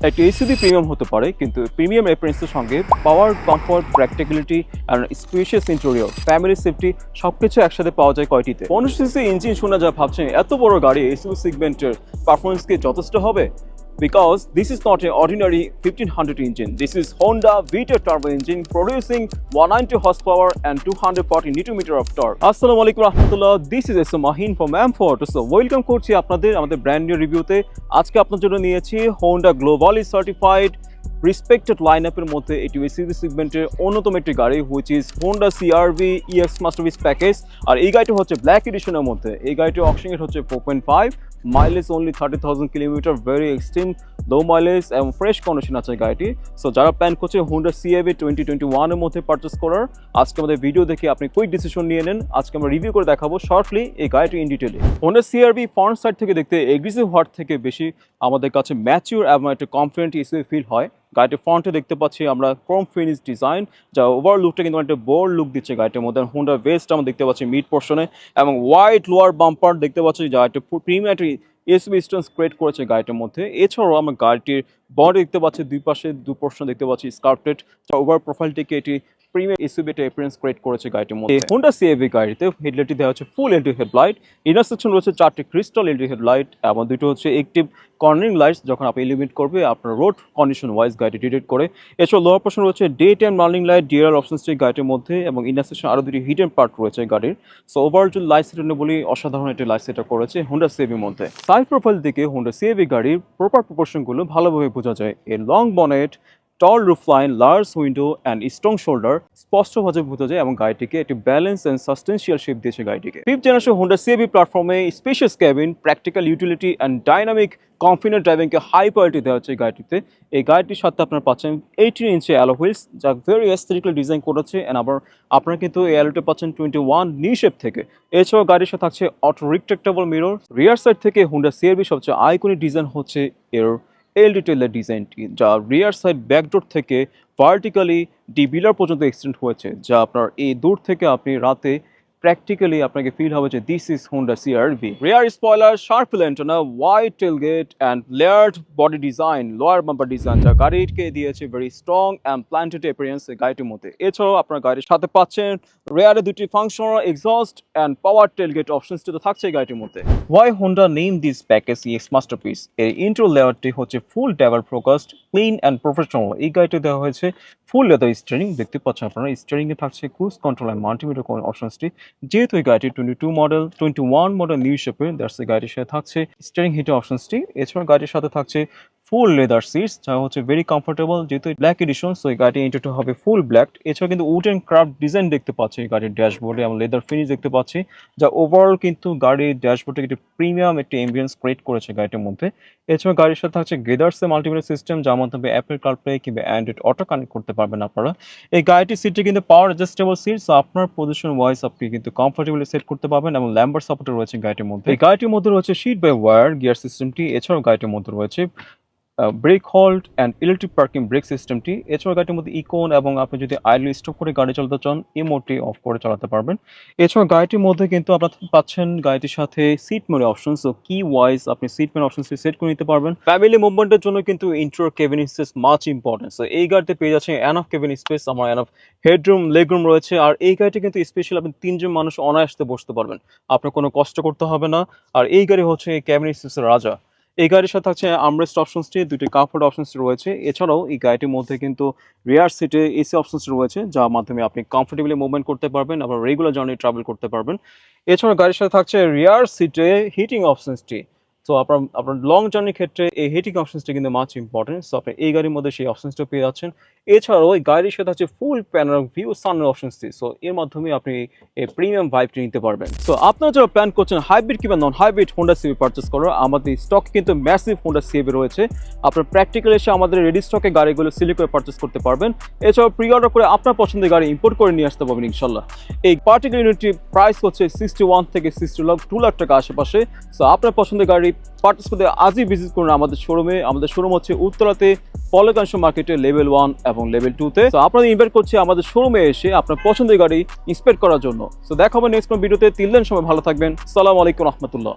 একটা SUV premium হতে পারে, কিন্তু প্রিমিয়াম অ্যাপিয়ারেন্সের সঙ্গে পাওয়ার, কমফোর্ট, প্র্যাকটিক্যালিটি আর স্পেশিয়াস ইন্টেরিয়র, ফ্যামিলি সেফটি সবকিছু একসাথে পাওয়া যায় কয়টিতে? 15 সিসি ইঞ্জিন শুনে যা ভাবছেন এত বড় গাড়ি এসইউভি সেগমেন্টের পারফরমেন্স কি যথেষ্ট হবে? Because this is not an ordinary 1500 engine. This is Honda V8 turbo engine producing 190 horsepower and 240 Nm of torque. Assalamu alaikum rahmatullah. This is SM Mahin from M4. So welcome করছি আপনাদের আমাদের brand new রিভিউতে। আজকে আপনাদের জন্য নিয়েছি Honda globally certified respected লাইনআপের মধ্যে এটি এসইউভি সেগমেন্টের অন্যতম একটি গাড়ি, which is Honda CR-V EX masterpiece package. আর এই গাড়িটি হচ্ছে ব্ল্যাক এডিশনের মধ্যে। এই গাড়িটির অকটেন রেট হচ্ছে 4.5, mileage only 30,000 kilometre, very extreme low mileage এবং ফ্রেশ কন্ডিশন আছে গাড়িটি। সো যারা প্ল্যান করছে Honda CR-V 2021 এর মধ্যে পারচেস করার, আজকে আমাদের ভিডিও দেখে আপনি কুইক ডিসিশন নিয়ে নেন। আজকে আমরা রিভিউ করে দেখাবো শর্টলি এই গাড়িটি ইন ডিটেলে। Honda CR-V ফ্রন্ট সাইড থেকে দেখতে এগ্রেসিভ হওয়ার থেকে বেশি আমাদের কাছে ম্যাচিউর এবং একটা কনফিডেন্ট এসইউভি ফিল হয়। গাড়িটির ফ্রন্টে দেখতে পাচ্ছি আমরা ক্রোম ফিনিশ ডিজাইন, যা ওভার লুকটা কিন্তু একটা বোল্ড লুক দিচ্ছে গাড়িটির মধ্যে। হোন্ডা ভেস্ট আমরা দেখতে পাচ্ছি মিড পোর্শনে এবং হোয়াইট লোয়ার বাম্পার দেখতে পাচ্ছি, যা একটা প্রিমিয়াম একটা এসইউভি স্ট্যান্স ক্রিয়েট করেছে গাড়িটির মধ্যে। এছাড়াও আমরা গাড়িটির বডি দেখতে পাচ্ছি, দুই পাশে দু পোর্শন দেখতে পাচ্ছি স্কার্পটেড, যা ওভার প্রোফাইলটিকে এটি প্রিমিয়াম এসইউভি একটা অ্যাপিয়ারেন্স ক্রিয়েট করেছে গাড়িটির মধ্যে। Honda CR-V গাড়িতে হেডলাইটটি দেওয়া হচ্ছে ফুল এলইডি হেডলাইট, ইনার সেকশন রয়েছে 4টি ক্রিস্টাল এলইডি হেডলাইট এবং দুটো হচ্ছে অ্যাক্টিভ কর্নারিং লাইটস, যখন আপনি ইলিমিনেট করবে আপনার রোড কন্ডিশন ওয়াইজ গাড়িটি ডিটেক্ট করে। এছাড়াও লোয়ার পোর্শন রয়েছে day time running light, DRL অপশনসটি গাড়িটির মধ্যে এবং ইনার সেকশন আরও দুটি হিডেন পার্ট রয়েছে গাড়ির। সো ওভারঅল যদি লাইট সেট বলি, অসাধারণ একটি লাইট সেট করেছে Honda CR-V মধ্যে। সাইড প্রোফাইল দিকে Honda CR-V গাড়ির প্রপার প্রপোর্শনগুলো ভালোভাবে বোঝা যায়। এর long bonnet, tall roofline, large window and strong shoulder স্পষ্টভাবে বোঝা যায় এবং গাড়িটিকে একটি ব্যালেন্স অ্যান্ড সাস্টেন্সিয়াল শেপ দিয়েছে গাড়িটিকে। ফিফথ জেনারেশন Honda CR-V প্ল্যাটফর্মে spacious cabin, practical utility and dynamic confident ড্রাইভিংকে হাই প্রায়োরিটি দেওয়া হচ্ছে এই গাড়িটিতে। এই গাড়িটির সাথে আপনার পাচ্ছেন 18 ইঞ্চি অ্যালো হুইলস, যা ভেরি এস্থেটিক্যালি ডিজাইন করেছে। অ্যান্ড আবার আপনারা কিন্তু এই অ্যালোটা পাচ্ছেন 21 নি শেপ থেকে। এছাড়াও গাড়ির সাথে থাকছে অটো রিট্রাক্টেবল মিরর। রিয়ার সাইড থেকে Honda CR-V সবচেয়ে আইকনিক ডিজাইন হচ্ছে এর এলইডি টেলের ডিজাইনটি, যা রিয়ার সাইড ব্যাকডোর থেকে ভার্টিক্যালি ডিবিলার পর্যন্ত এক্সটেন্ড হয়েছে, যা আপনার এই দূর থেকে আপনি রাতে প্র্যাকটিক্যালি আপনাকে ফিল হবে যে this is Honda CR-V। Rear spoiler, sharp lantana, wide tailgate and layered body design, lower bumper design, যা গাড়িকে দিয়েছে very strong and planted appearance এই গাড়িটির মধ্যে। এছাড়াও আপনার গাড়ির সাথে পাচ্ছেন রেয়ারে দুটি functional exhaust and power tailgate অপশনসটি তো থাকছে এই গাড়িটির মধ্যে। Why Honda name this package EX masterpiece? এর ইন্ট্রো লেয়ারটি হচ্ছে full develop focused, clean and professional. এই গাড়িটি দেওয়া হয়েছে ফুল লেদার স্টিয়ারিং, দেখতে পাচ্ছেন আপনারা। স্টিয়ারিংয়ে থাকছে ক্রুজ কন্ট্রোল অ্যান্ড মাল্টিমিটার অপশনসটি। যেহেতু এই গাড়িটি 21 মডেল নিউ শেপের, দ্যাটস এই গাড়ির সাথে থাকছে স্টিয়ারিং হিটার অপশনসটি। এছাড়া গাড়ির সাথে থাকছে ফুল লেদার সিটস, যা হচ্ছে ভেরি কমফোর্টেবল। যেহেতু ব্ল্যাক এডিশন, সো এই গাড়ি ইন্টারটো হবে ফুল ব্ল্যাক। এছাড়া কিন্তু উড অ্যান্ড ক্রাফট ডিজাইন দেখতে পাচ্ছি এই গাড়ির ড্যাশবোর্ডে এবং লেদার ফিনিশ দেখতে পাচ্ছি, যা ওভারঅল কিন্তু গাড়ির ড্যাশবোর্ডে একটি প্রিমিয়াম একটি এম্বিয়েন্স ক্রিয়েট করেছে গাড়িটির মধ্যে। এছাড়া গাড়ির সাথে থাকছে গেদার্সের মাল্টিমিটার সিস্টেম, যার মাধ্যমে অ্যাপেল কারপ্লে কিংবা অ্যান্ড্রয়েড অটো কানেক্ট করতে পারবেন আপনারা। এই গাড়িটির সিটটি কিন্তু পাওয়ার অ্যাডজাস্টেবল সিট, সো আপনার পজিশন ওয়াইজ আপনি কিন্তু কমফোর্টেবলি সেট করতে পারবেন এবং ল্যাম্বার সাপোর্ট রয়েছে গাড়িটির মধ্যে। এই গাড়িটির মধ্যে রয়েছে শিট বাই ওয়্যার গিয়ার সিস্টেমটি। এছাড়াও গাড়িটির মধ্যে রয়েছে break hold and electric parking break সিস্টেমটি। এছাড়াও গাড়িটির মধ্যে ইকোন, এবং আপনি যদি আইডল স্টপ করে গাড়ি চালাতে চান এই মোডটি অফ করে চালাতে পারবেন। এছাড়াও গাড়িটির মধ্যে কিন্তু আপনারা পাচ্ছেন গাড়িটির সাথে সিট মেনু অপশন, সো কি ওয়াইজ আপনি সিট মেনু অপশনটি সেট করে নিতে পারবেন। ফ্যামিলি মুভমেন্টের জন্য কিন্তু ইন্ট্রোর cabin space much important. So এই গাড়িতে পেয়ে যাচ্ছে এনাফ কেবিন স্পেস, আমার এনাফ হেডরুম, লেগরুম রয়েছে। আর এই গাড়িটি কিন্তু স্পেশাল আপনি 3 জন মানুষ অনায়াসে বসতে পারবেন, আপনার কোনো কষ্ট করতে হবে না। আর এই গাড়ি হচ্ছে কেবিন স্পেসের রাজা। এই গাড়ির সাথে থাকছে আর্মরেস্ট অপশনসটি, দুটি কাপড় অপশনসটি রয়েছে। এছাড়াও এই গাড়িটির মধ্যে কিন্তু রিয়ার সিটে এসি অপশনসটি রয়েছে, যার মাধ্যমে আপনি কমফোর্টেবলি মুভমেন্ট করতে পারবেন, আবার রেগুলার জার্নি ট্রাভেল করতে পারবেন। এছাড়াও গাড়ির সাথে থাকছে রিয়ার সিটে হিটিং অপশনসটি। সো আপনার লং জার্নির ক্ষেত্রে এই হিটিং অপশনসটি কিন্তু মাচ ইম্পর্টেন্ট, সো আপনি এই গাড়ির মধ্যে সেই অপশনসটা পেয়ে যাচ্ছেন। এছাড়াও এই গাড়ির সাথে আছে ফুল প্যানোরামিক ভিউ সানের অপশনসটি, সো এর মাধ্যমে আপনি এই প্রিমিয়াম ভাইবটি নিতে পারবেন। সো আপনারা যারা প্ল্যান করছেন হাইব্রিড কিংবা non hybrid Honda CR-V purchase করার, আমাদের স্টক কিন্তু ম্যাসিভ Honda CR-V রয়েছে। আপনার প্র্যাকটিক্যাল এসে আমাদের রেডি স্টকে গাড়িগুলো সিলেক্ট করে পারচেস করতে পারবেন। এছাড়াও প্রি অর্ডার করে আপনার পছন্দের গাড়ি ইম্পোর্ট করে নিয়ে আসতে পারবেন ইনশাল্লাহ। এই পার্টিকুলার ইউনিটটির প্রাইস হচ্ছে 61 থেকে 2 লাখ টাকা আশেপাশে। সো আপনার পছন্দের গাড়ি পারচেস করতে আজই ভিজিট করুন আমাদের শোরুমে। আমাদের শোরুম হচ্ছে উত্তরাতে পলকাংশ মার্কেটে লেভেল 1 এবং লেভেল 2-তে। সো আপনাদের ইনভাইট করছি আমাদের শোরুমে এসে আপনার পছন্দের গাড়ি ইন্সপেক্ট করার জন্য। সো দেখা হবে নেক্সট ভিডিওতে। তিল দেন, সময় ভালো থাকবেন। আসসালামু আলাইকুম রহমতুল্লাহ।